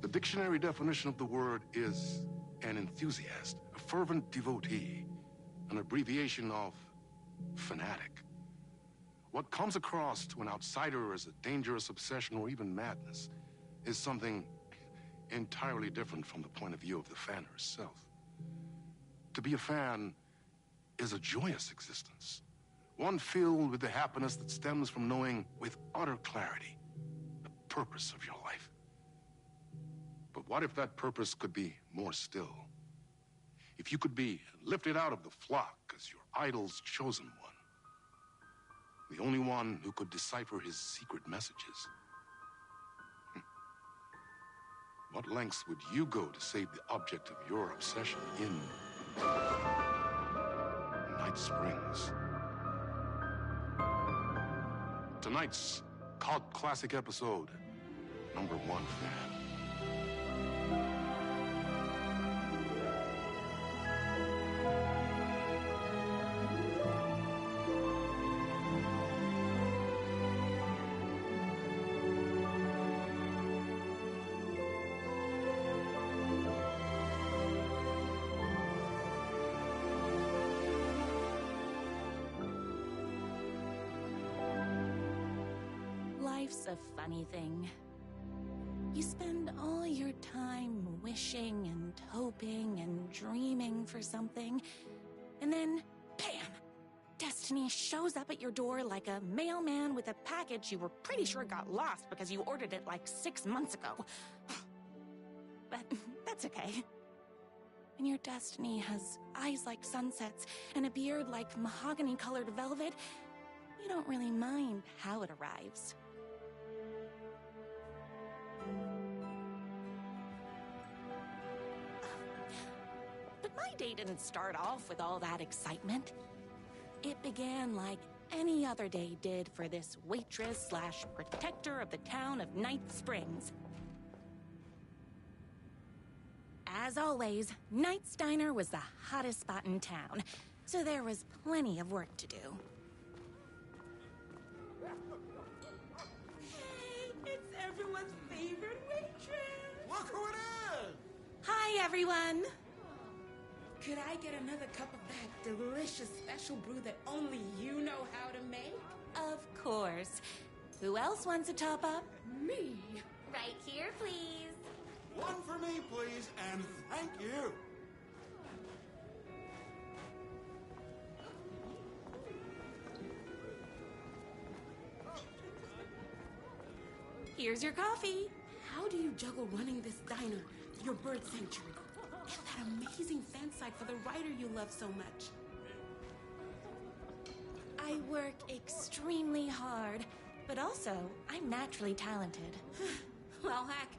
The dictionary definition of the word is an enthusiast, a fervent devotee, an abbreviation of fanatic. What comes across to an outsider as a dangerous obsession or even madness is something entirely different from the point of view of the fan herself. To be a fan is a joyous existence, one filled with the happiness that stems from knowing with utter clarity the purpose of your life. But what if that purpose could be more still? If you could be lifted out of the flock as your idol's chosen one, the only one who could decipher his secret messages. What lengths would you go to save the object of your obsession in Night Springs? Tonight's cult classic episode, #1 Fan. Life's a funny thing. You spend all your time wishing and hoping and dreaming for something, and then, bam! Destiny shows up at your door like a mailman with a package you were pretty sure got lost because you ordered it like 6 months ago. But that's okay. When your destiny has eyes like sunsets and a beard like mahogany-colored velvet, you don't really mind how it arrives. But my day didn't start off with all that excitement. It began like any other day did for this waitress/protector of the town of Night Springs. As always, Knight's Diner was the hottest spot in town, so there was plenty of work to do. Hey, it's everyone's favorite waitress! Look who it is! Hi, everyone! Could I get another cup of that delicious special brew that only you know how to make? Of course. Who else wants a top-up? Me! Right here, please. One for me, please, and thank you. Here's your coffee. How do you juggle running this diner, your bird sanctuary, and that amazing fan site for the writer you love so much? I work extremely hard, but also, I'm naturally talented. Well, heck,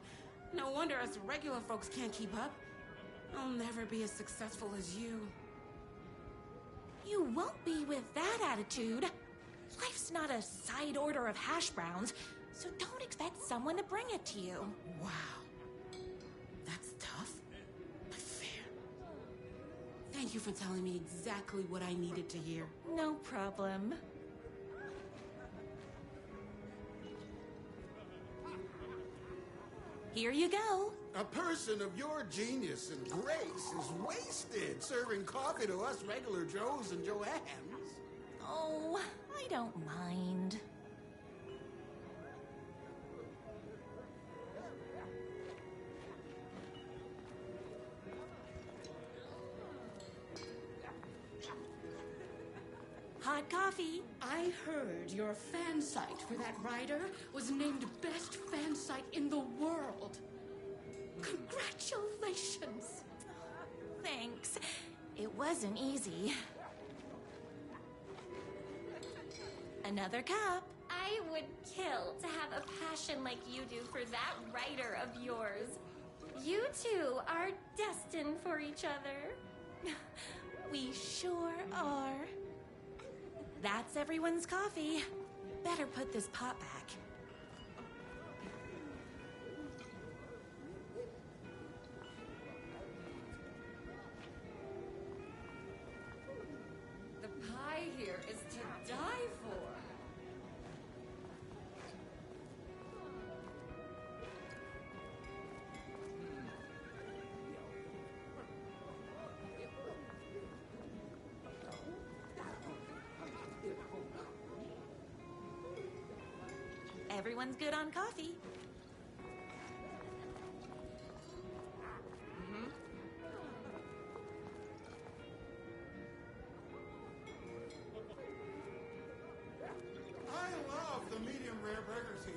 no wonder us regular folks can't keep up. I'll never be as successful as you. You won't be with that attitude. Life's not a side order of hash browns, so don't expect someone to bring it to you. Wow. That's tough, but fair. Thank you for telling me exactly what I needed to hear. No problem. Here you go. A person of your genius and grace is wasted serving coffee to us regular Joes and Joannes. Oh, I don't mind. Hot coffee. I heard your fan site for that writer was named best fan site in the world. Congratulations! Thanks. It wasn't easy. Another cup. I would kill to have a passion like you do for that writer of yours. You two are destined for each other. We sure are. That's everyone's coffee. Better put this pot back. The pie here is to die for. everyone's good on coffee. I love the medium rare burgers here.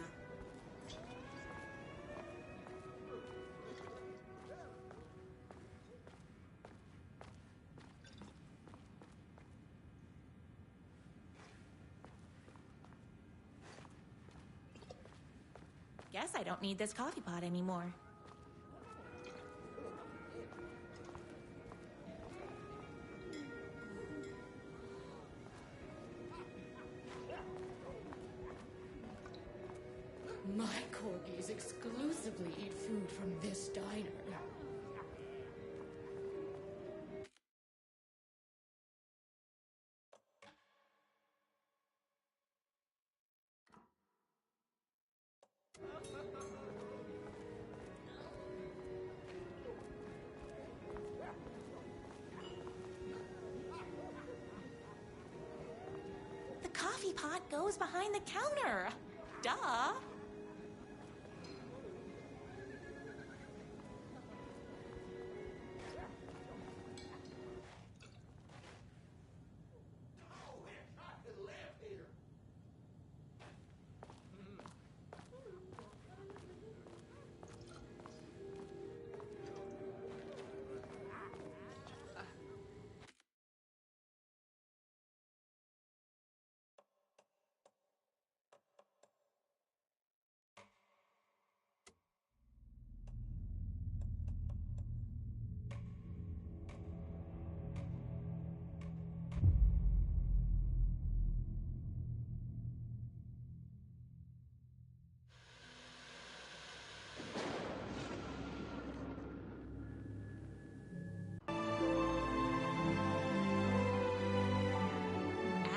Guess I don't need this coffee pot anymore. My corgis exclusively eat food from this diner. The coffee pot goes behind the counter. Duh.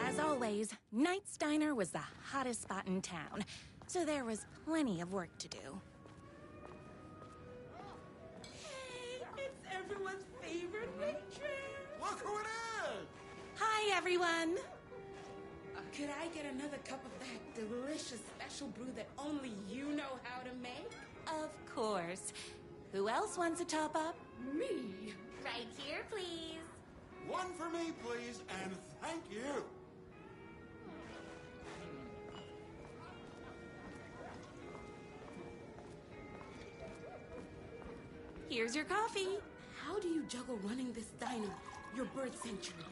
As always, Knight's Diner was the hottest spot in town, so there was plenty of work to do. Hey, it's everyone's favorite waitress. Look who it is! Hi, everyone! Could I get another cup of that delicious special brew that only you know how to make? Of course. Who else wants a top-up? Me. Right here, please. One for me, please, and thank you. Here's your coffee. How do you juggle running this diner, your bird sanctuary,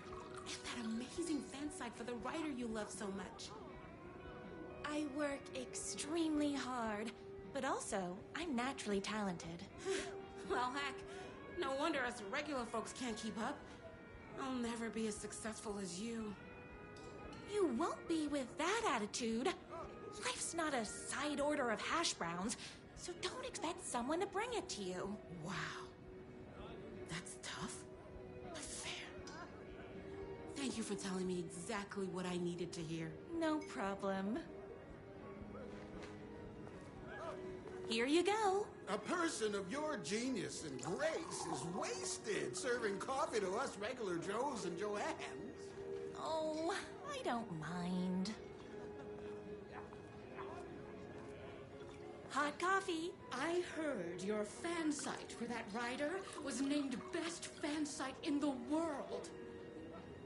and that amazing fan site for the writer you love so much? I work extremely hard, but also, I'm naturally talented. Well, heck, no wonder us regular folks can't keep up. I'll never be as successful as you. You won't be with that attitude. Life's not a side order of hash browns, so don't expect someone to bring it to you. Wow. That's tough, but fair. Thank you for telling me exactly what I needed to hear. No problem. Here you go. A person of your genius and grace is wasted serving coffee to us regular Joes and Joannes. Oh, I don't mind. Hot coffee. I heard your fan site for that writer was named best fan site in the world.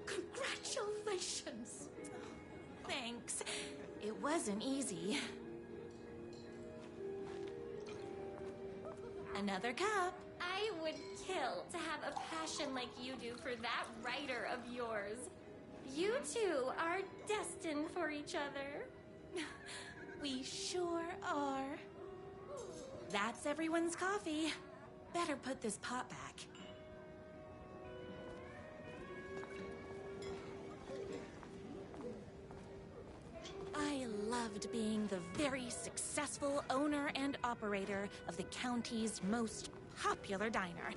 Congratulations! Thanks. It wasn't easy. Another cup. I would kill to have a passion like you do for that writer of yours. You two are destined for each other. We sure are. That's everyone's coffee. Better put this pot back. I loved being the very successful owner and operator of the county's most popular diner.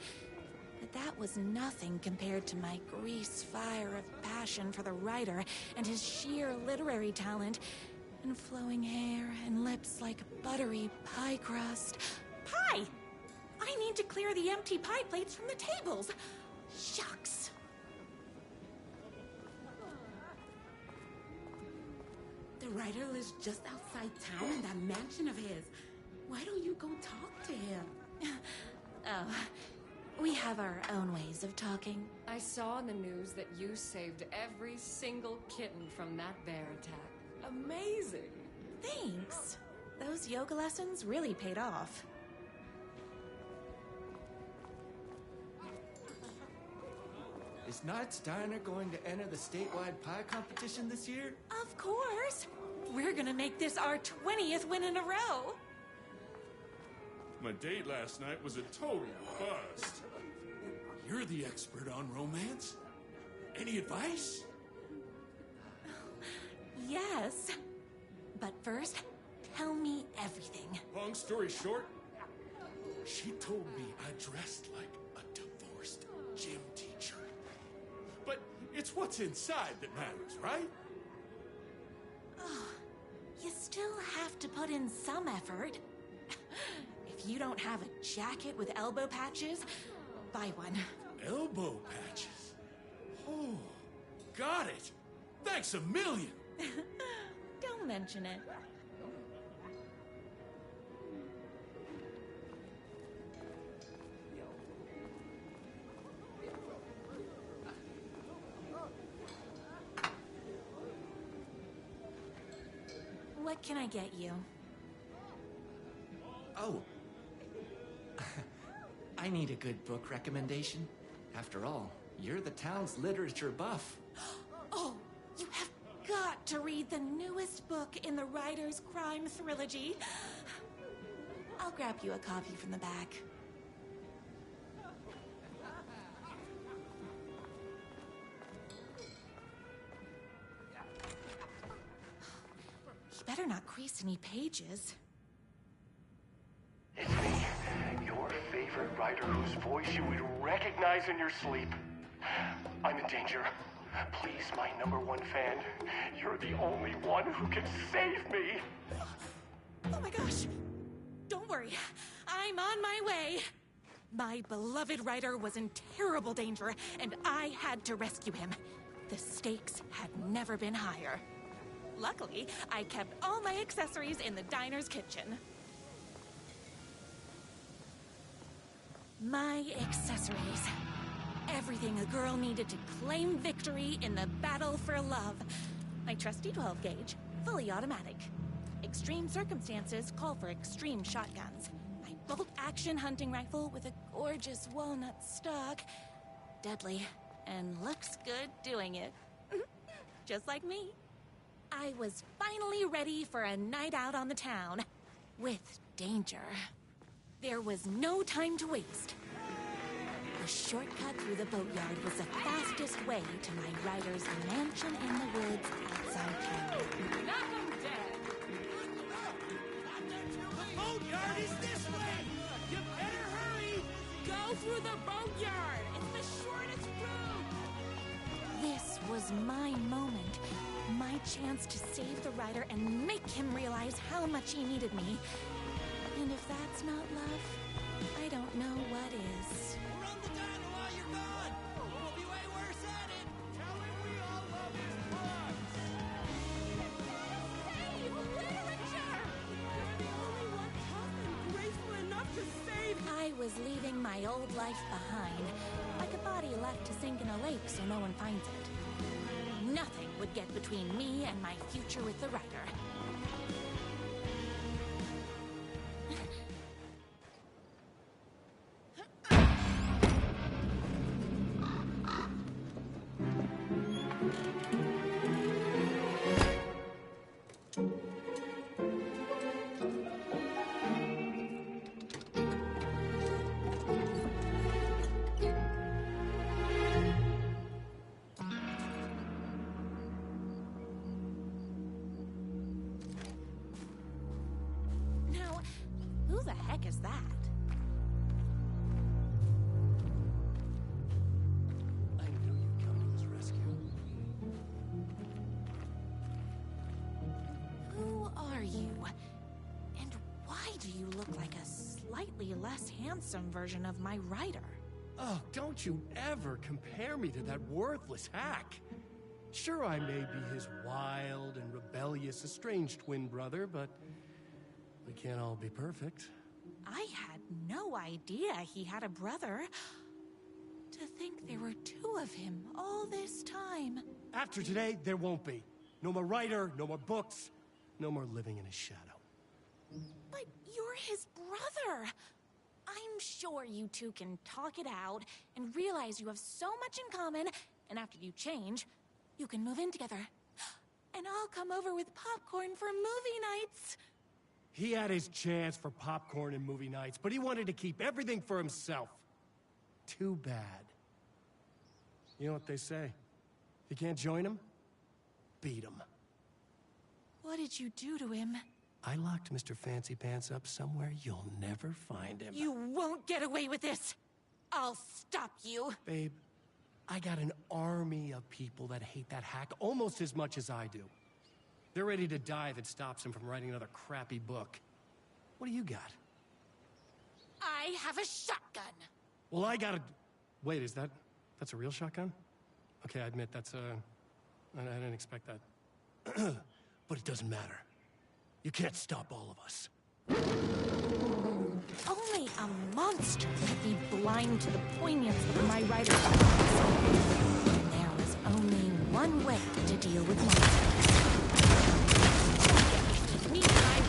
But that was nothing compared to my grease fire of passion for the writer and his sheer literary talent, and flowing hair and lips like buttery pie crust. Pie! I need to clear the empty pie plates from the tables. Shucks. The writer lives just outside outside town in that mansion of his. Why don't you go talk to him? Oh, we have our own ways of talking. I saw in the news that you saved every single kitten from that bear attack. Amazing! Thanks. Those yoga lessons really paid off. Is Knight's Diner going to enter the statewide pie competition this year? Of course! We're gonna make this our 20th win in a row! My date last night was a total bust. You're the expert on romance. Any advice? Yes. But first, tell me everything. Long story short, She told me I dressed like a divorced gym teacher. but it's what's inside that matters, right? You still have to put in some effort. If you don't have a jacket with elbow patches, buy one. Elbow patches. Oh, got it. Thanks a million. Don't mention it. What can I get you? Oh. I need a good book recommendation. After all, you're the town's literature buff. Oh, you have got to read the newest book in the Writer's Crime Trilogy. I'll grab you a copy from the back. You better not crease any pages. It's me, your favorite writer whose voice you would recognize in your sleep. I'm in danger. Please, my #1 fan, you're the only one who can save me. Oh my gosh! Don't worry, I'm on my way. My beloved writer was in terrible danger, and I had to rescue him. The stakes had never been higher. Luckily, I kept all my accessories in the diner's kitchen. My accessories. Everything a girl needed to claim victory in the battle for love. My trusty 12 gauge, fully automatic. Extreme circumstances call for extreme shotguns. My bolt-action hunting rifle with a gorgeous walnut stock. Deadly, and looks good doing it. Just like me. I was finally ready for a night out on the town. With danger. There was no time to waste. The shortcut through the boatyard was the fastest way to my writer's mansion in the woods outside town. Knock 'em dead! The boatyard is this way. You better hurry. Go through the boatyard! It's the shortest route! This was my moment. My chance to save the writer and make him realize how much he needed me. And if that's not love, I don't know what is. Run the diner while you're gone. We'll be way worse at it. Tell him we all love his books. Save literature! You're the only one tough and graceful enough to save. I was leaving my old life behind, like a body left to sink in a lake so no one finds it. Nothing would get between me and my future with the writer. Now, who the heck is that? I knew you'd come to his rescue. Who are you? And why do you look like a slightly less handsome version of my writer? Oh, don't you ever compare me to that worthless hack. Sure, I may be his wild and rebellious estranged twin brother, but we can't all be perfect. I had no idea he had a brother. To think there were two of him all this time. After today, there won't be. No more Ryder, no more books, no more living in his shadow. But you're his brother. I'm sure you two can talk it out and realize you have so much in common, and after you change, you can move in together. And I'll come over with popcorn for movie nights. He had his chance for popcorn and movie nights, but he wanted to keep everything for himself. Too bad. You know what they say? If you can't join him, beat him. What did you do to him? I locked Mr. Fancy Pants up somewhere you'll never find him. You won't get away with this. I'll stop you. Babe, I got an army of people that hate that hack almost as much as I do. They're ready to die if it stops him from writing another crappy book. What do you got? I have a shotgun. Well, I got a... Wait, that's a real shotgun? Okay, I admit I didn't expect that. But it doesn't matter. You can't stop all of us. Only a monster could be blind to the poignance of my Ryder. There was only one way to deal with monsters. Me and my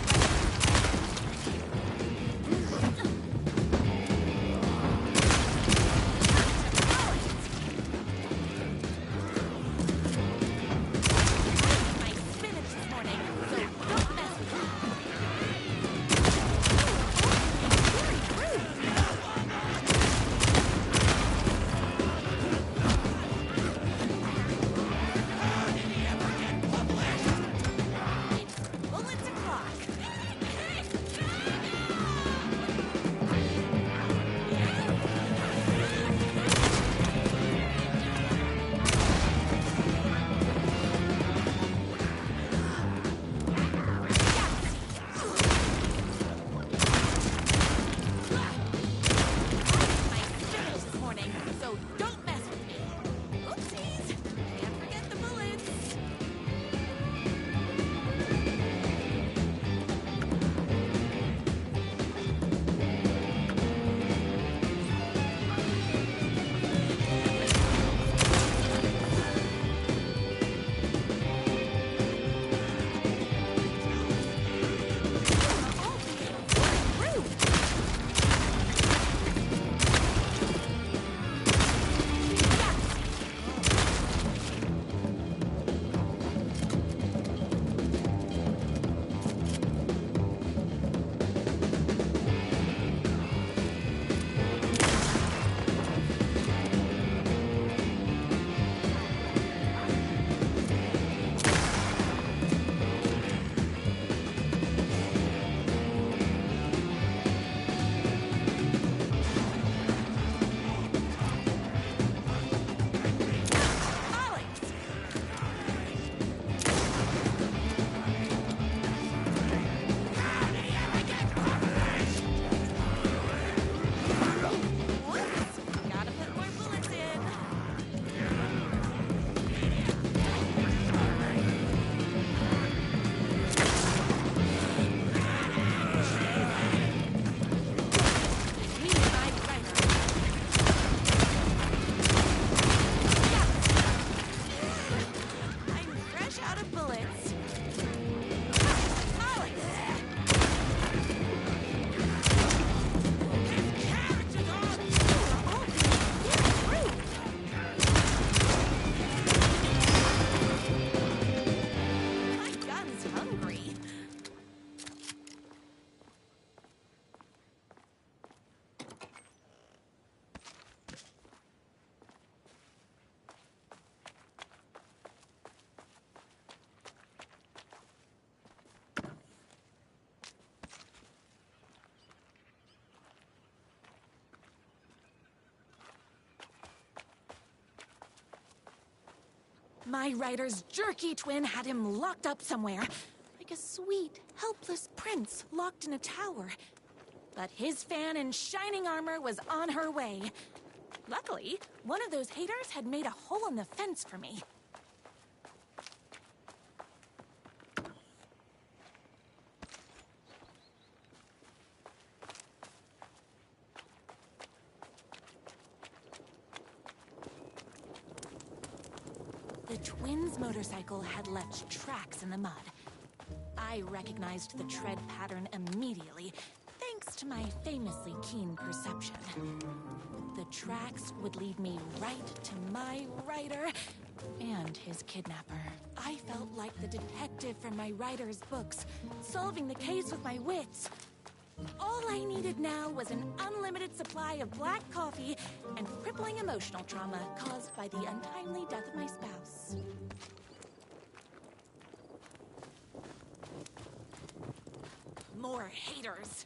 My Ryder's jerky twin had him locked up somewhere, like a sweet, helpless prince locked in a tower. But his fan in shining armor was on her way. Luckily, one of those haters had made a hole in the fence for me. twins' motorcycle had left tracks in the mud. I recognized the tread pattern immediately, thanks to my famously keen perception. The tracks would lead me right to my rider and his kidnapper. I felt like the detective from my writer's books, solving the case with my wits. All I needed now was an unlimited supply of black coffee and crippling emotional trauma caused by the untimely death of my spouse. More haters.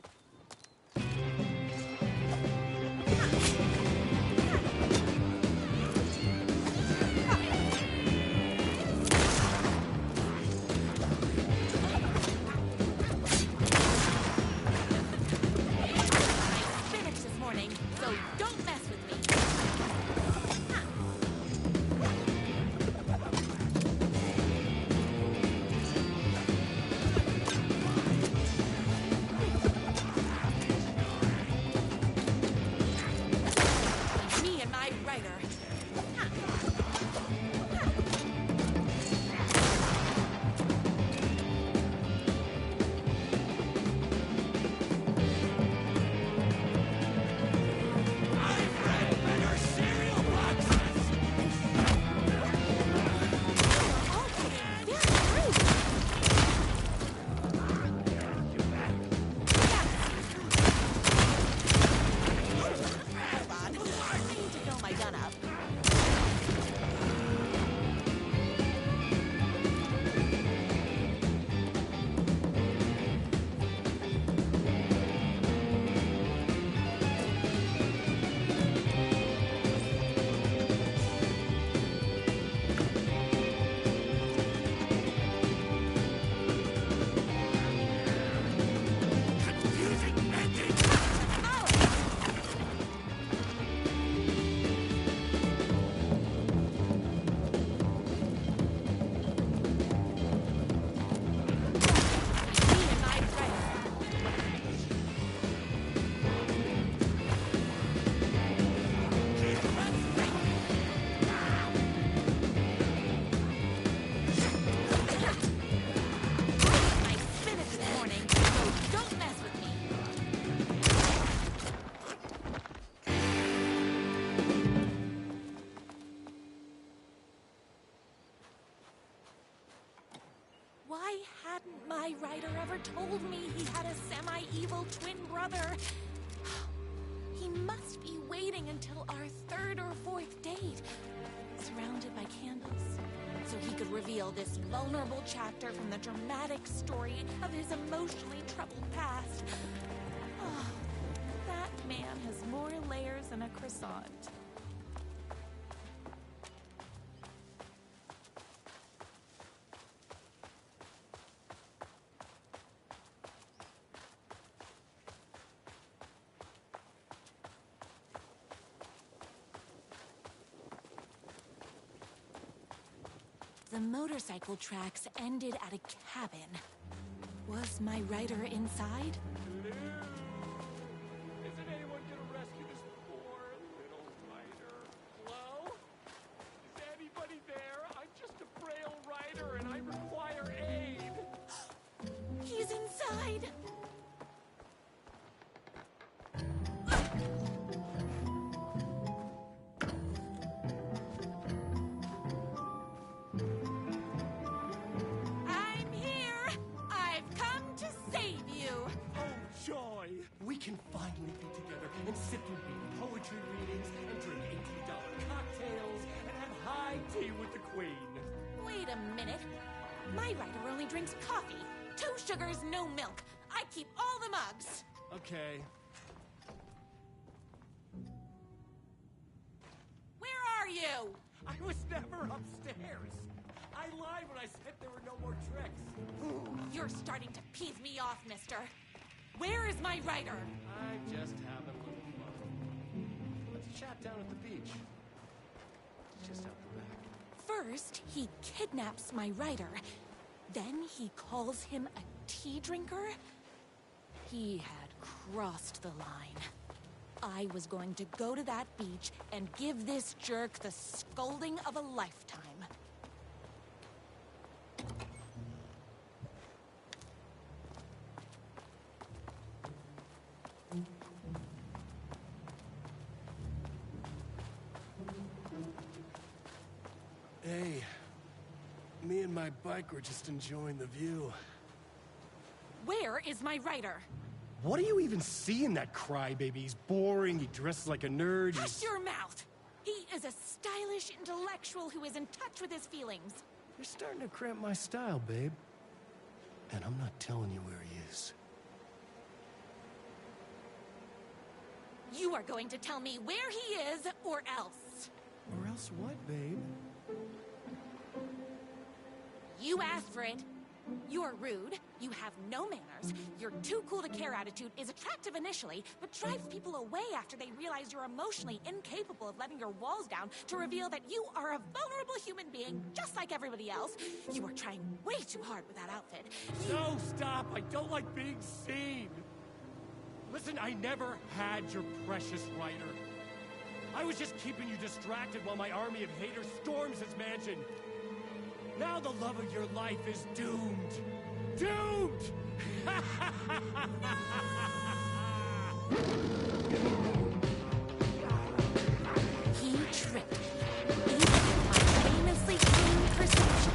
Why hadn't my writer ever told me he had a semi-evil twin brother? He must be waiting until our third or fourth date, surrounded by candles, so he could reveal this vulnerable chapter from the dramatic story of his emotionally troubled past. Oh, that man has more layers than a croissant. The motorcycle tracks ended at a cabin. Was my rider inside? Isn't anyone gonna rescue this poor little rider? Hello? Is anybody there? I'm just a frail rider and I require aid. He's inside! We can finally be together and sit through poetry readings and drink $18 cocktails and have high tea with the Queen. Wait a minute. My writer only drinks coffee. 2 sugars, no milk. I keep all the mugs. Okay. Where are you? I was never upstairs. I lied when I said there were no more tricks. You're starting to piss me off, mister. Where is my rider? I'm just having a little fun. Let's chat down at the beach. Just out the back. First, he kidnaps my rider. Then he calls him a tea drinker. He had crossed the line. I was going to go to that beach and give this jerk the scolding of a lifetime. Hey, me and my bike were just enjoying the view. Where is my writer? What do you even see in that crybaby? He's boring, he dresses like a nerd, Hush your mouth! He is a stylish intellectual who is in touch with his feelings. You're starting to cramp my style, babe. And I'm not telling you where he is. You are going to tell me where he is, or else. Or else what, babe? You asked for it. You're rude, you have no manners, your too cool to care attitude is attractive initially, but drives people away after they realize you're emotionally incapable of letting your walls down to reveal that you are a vulnerable human being just like everybody else. You are trying way too hard with that outfit. No, stop! I don't like being seen! Listen, I never had your precious writer. I was just keeping you distracted while my army of haters storms his mansion. Now the love of your life is doomed. Doomed! He tricked me. Even with my famously keen perception.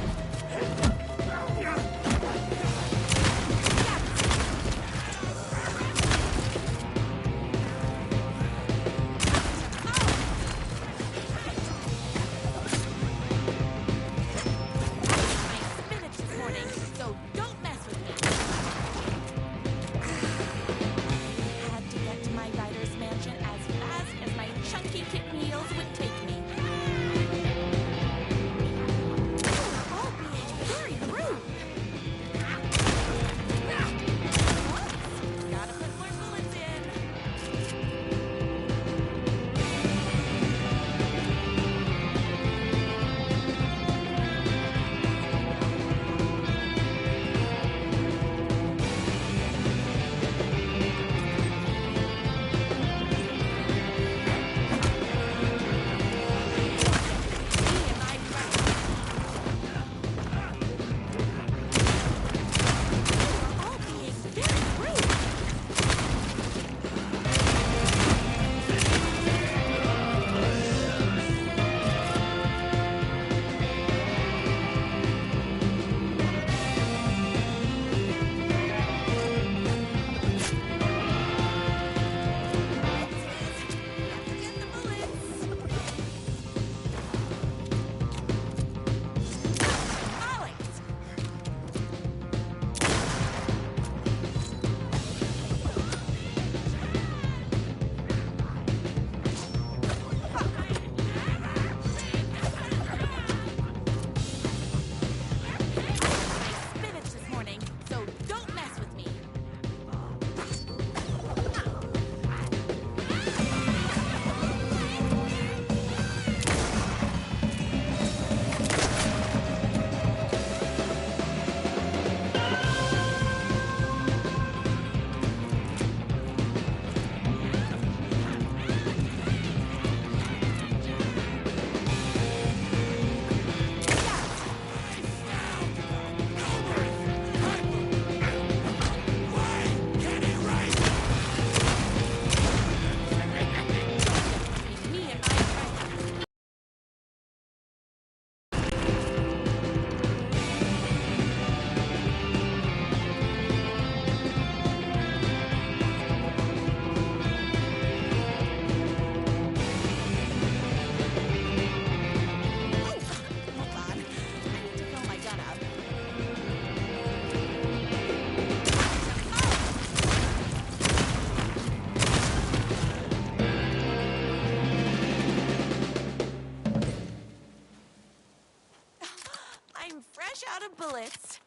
Out of bullets.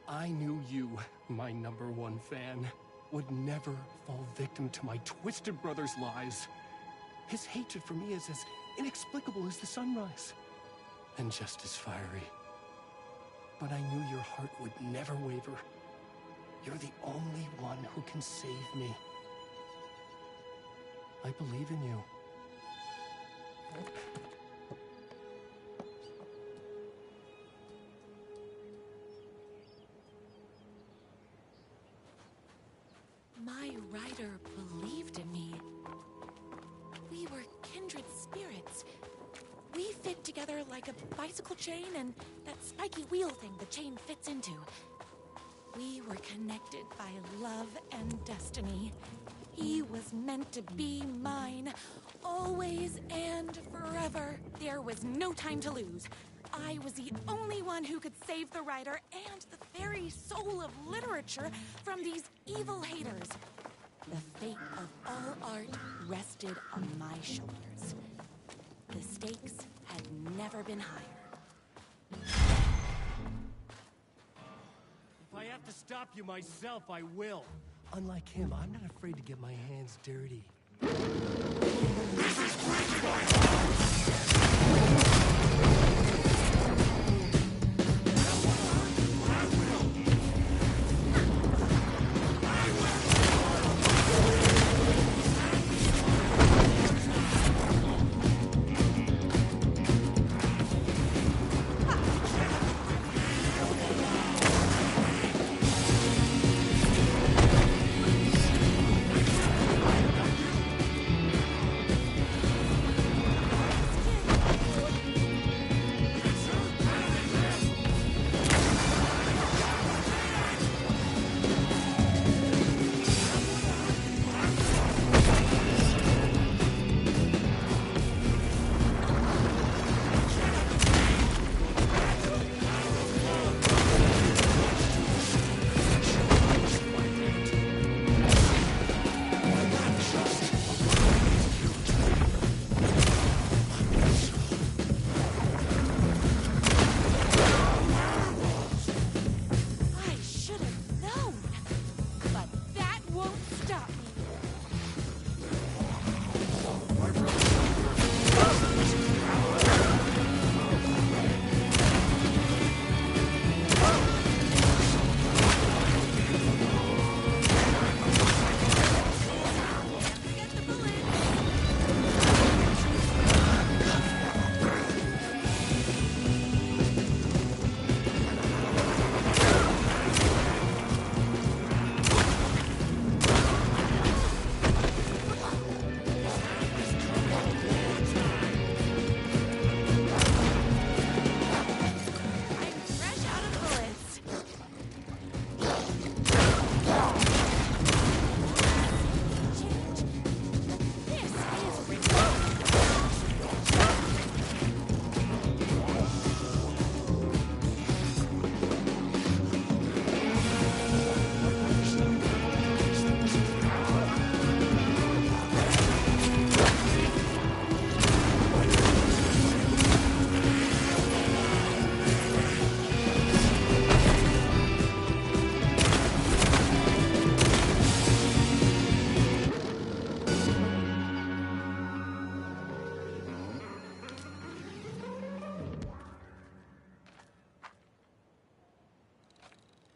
I knew you, my #1 fan, would never fall victim to my twisted brother's lies. His hatred for me is as inexplicable as the sunrise, and just as fiery. But I knew your heart would never waver. You're the only one who can save me. I believe in you. My rider believed in me. We were kindred spirits. We fit together like a bicycle chain and that spiky wheel thing the chain fits into. We were connected by love and destiny. He was meant to be mine, always and forever. There was no time to lose. I was the only one who could save the writer and the very soul of literature from these evil haters. The fate of all art rested on my shoulders. The stakes had never been higher. If I have to stop you myself, I will. Unlike him, I'm not afraid to get my hands dirty.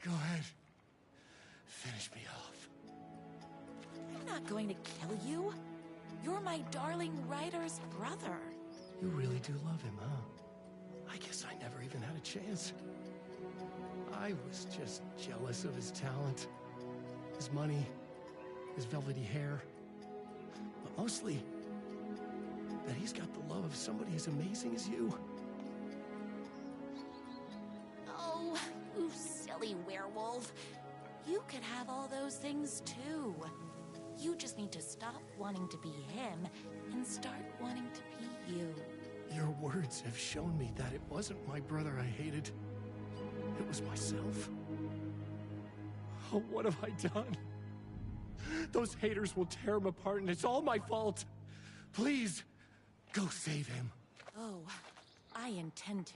Go ahead. Finish me off. I'm not going to kill you. You're my darling writer's brother. You really do love him, huh? I guess I never even had a chance. I was just jealous of his talent, his money, his velvety hair. But mostly, that he's got the love of somebody as amazing as you. Oh, you silly werewolf. You could have all those things too. You just need to stop wanting to be him and start wanting to be you. Your words have shown me that it wasn't my brother I hated. It was myself. Oh, what have I done? Those haters will tear him apart, and it's all my fault. Please, go save him. Oh, I intend to.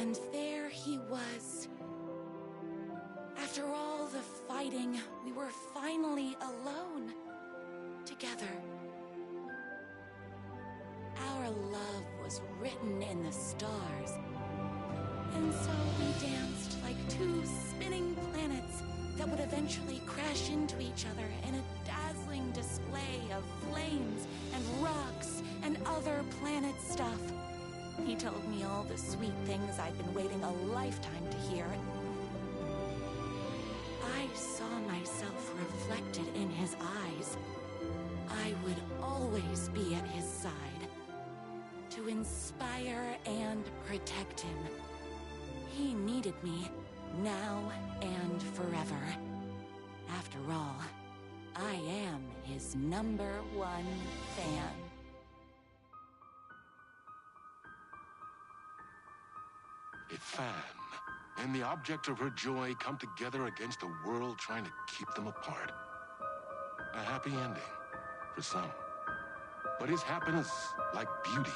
And there he was. After all the fighting, we were finally alone. Together. Our love was written in the stars. And so we danced like two spinning planets that would eventually crash into each other in a dazzling display of flames and rocks and other planet stuff. He told me all the sweet things I'd been waiting a lifetime to hear. I saw myself reflected in his eyes. I would always be at his side, to inspire and protect him. He needed me, now and forever. After all, I am his #1 fan. A fan and the object of her joy come together against a world trying to keep them apart. A happy ending for some. But is happiness, like beauty,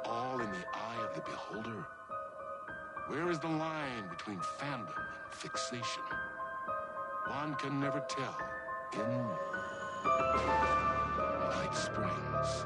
all in the eye of the beholder? Where is the line between fandom and fixation? One can never tell in Night Springs.